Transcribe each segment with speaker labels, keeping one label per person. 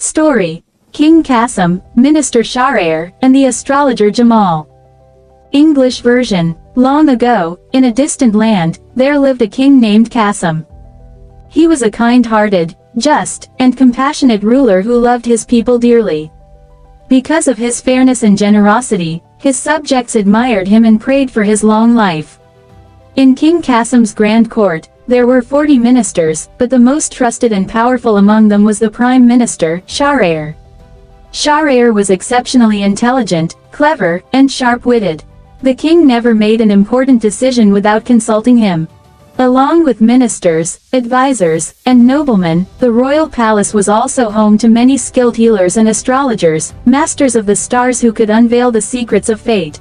Speaker 1: Story: King Qasim, Minister Sheharyar, and the astrologer Jamal. English version: Long ago, in a distant land, there lived a king named Qasim. He was a kind-hearted, just, and compassionate ruler who loved his people dearly. Because of his fairness and generosity, his subjects admired him and prayed for his long life. In King Qasim's grand court, there were 40 ministers, but the most trusted and powerful among them was the Prime Minister, Sheharyar. Sheharyar was exceptionally intelligent, clever, and sharp-witted. The king never made an important decision without consulting him. Along with ministers, advisors, and noblemen, the royal palace was also home to many skilled healers and astrologers, masters of the stars who could unveil the secrets of fate.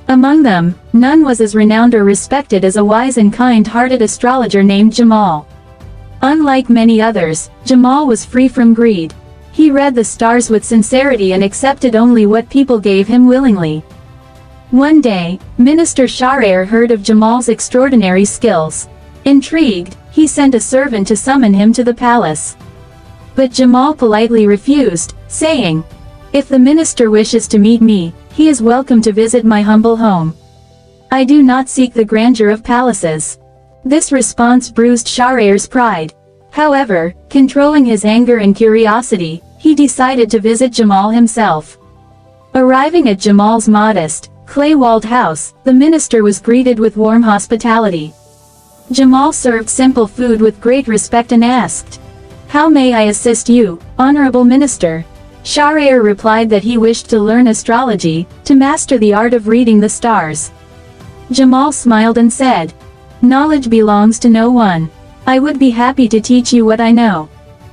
Speaker 1: Among them, none was as renowned or respected as a wise and kind-hearted astrologer named Jamal. Unlike many others, Jamal was free from greed. He read the stars with sincerity and accepted only what people gave him willingly. One day, Minister Sheharyar heard of Jamal's extraordinary skills. Intrigued, he sent a servant to summon him to the palace. But Jamal politely refused, saying, "If the minister wishes to meet me, he is welcome to visit my humble home. I do not seek the grandeur of palaces." This response bruised Sheharyar's pride. However, controlling his anger and curiosity, he decided to visit Jamal himself. Arriving at Jamal's modest, clay-walled house, the minister was greeted with warm hospitality. Jamal served simple food with great respect and asked, "How may I assist you, honorable minister?" Sheharyar replied that he wished to learn astrology, to master the art of reading the stars. Jamal smiled and said, "Knowledge belongs to no one. I would be happy to teach you what I know."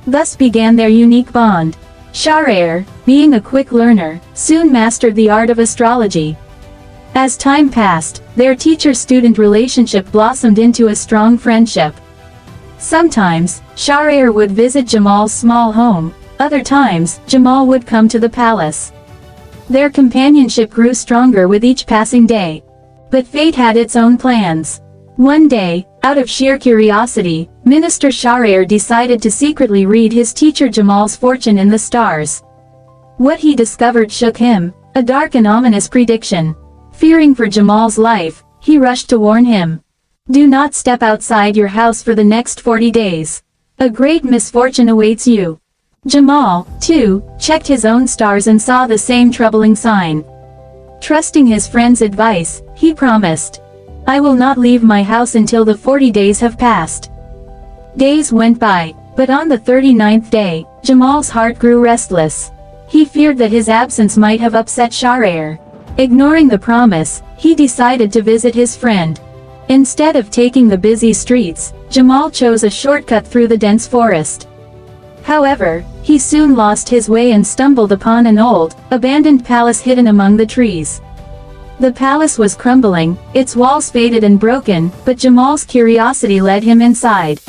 Speaker 1: Thus began their unique bond. Sheharyar, being a quick learner, soon mastered the art of astrology. As time passed, their teacher-student relationship blossomed into a strong friendship. Sometimes, Sheharyar would visit Jamal's small home. Other times, Jamal would come to the palace. Their companionship grew stronger with each passing day. But fate had its own plans. One day, out of sheer curiosity, Minister Sheharyar decided to secretly read his teacher Jamal's fortune in the stars. What he discovered shook him, a dark and ominous prediction. Fearing for Jamal's life, he rushed to warn him. "Do not step outside your house for the next 40 days. A great misfortune awaits you." Jamal, too, checked his own stars and saw the same troubling sign. Trusting his friend's advice, he promised, "I will not leave my house until the 40 days have passed." Days went by, but on the 39th day, Jamal's heart grew restless. He feared that his absence might have upset Sheharyar. Ignoring the promise, he decided to visit his friend. Instead of taking the busy streets, Jamal chose a shortcut through the dense forest. However, he soon lost his way and stumbled upon an old, abandoned palace hidden among the trees. The palace was crumbling, its walls faded and broken, but Jamal's curiosity led him inside.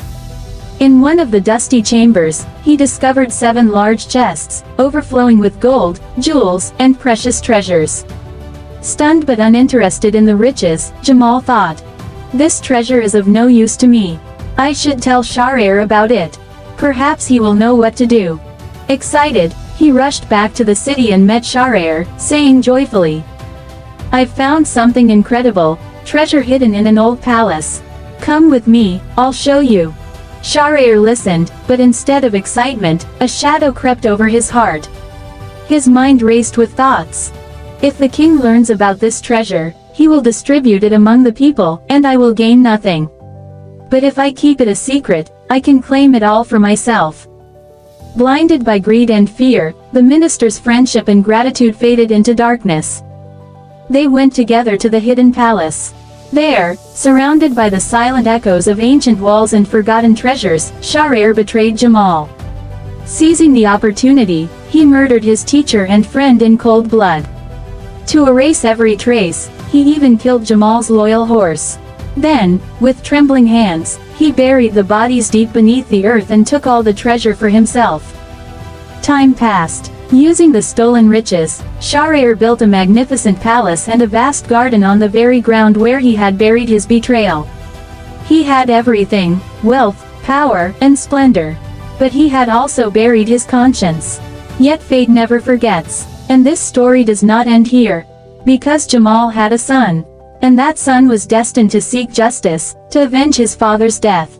Speaker 1: In one of the dusty chambers, he discovered 7 large chests, overflowing with gold, jewels, and precious treasures. Stunned but uninterested in the riches, Jamal thought, "This treasure is of no use to me. I should tell Sheharyar about it. Perhaps he will know what to do." Excited, he rushed back to the city and met Sheharyar, saying joyfully, "I've found something incredible, treasure hidden in an old palace. Come with me, I'll show you." Sheharyar listened, but instead of excitement, a shadow crept over his heart. His mind raced with thoughts. "If the king learns about this treasure, he will distribute it among the people, and I will gain nothing. But if I keep it a secret, I can claim it all for myself." Blinded by greed and fear, the minister's friendship and gratitude faded into darkness. They went together to the hidden palace. There, surrounded by the silent echoes of ancient walls and forgotten treasures, Sheharyar betrayed Jamal. Seizing the opportunity, he murdered his teacher and friend in cold blood. To erase every trace, he even killed Jamal's loyal horse. Then, with trembling hands, he buried the bodies deep beneath the earth and took all the treasure for himself. Time passed. Using the stolen riches, Sheharyar built a magnificent palace and a vast garden on the very ground where he had buried his betrayal. He had everything: wealth, power, and splendor. But he had also buried his conscience. Yet fate never forgets. And this story does not end here. Because Jamal had a son. And that son was destined to seek justice, to avenge his father's death.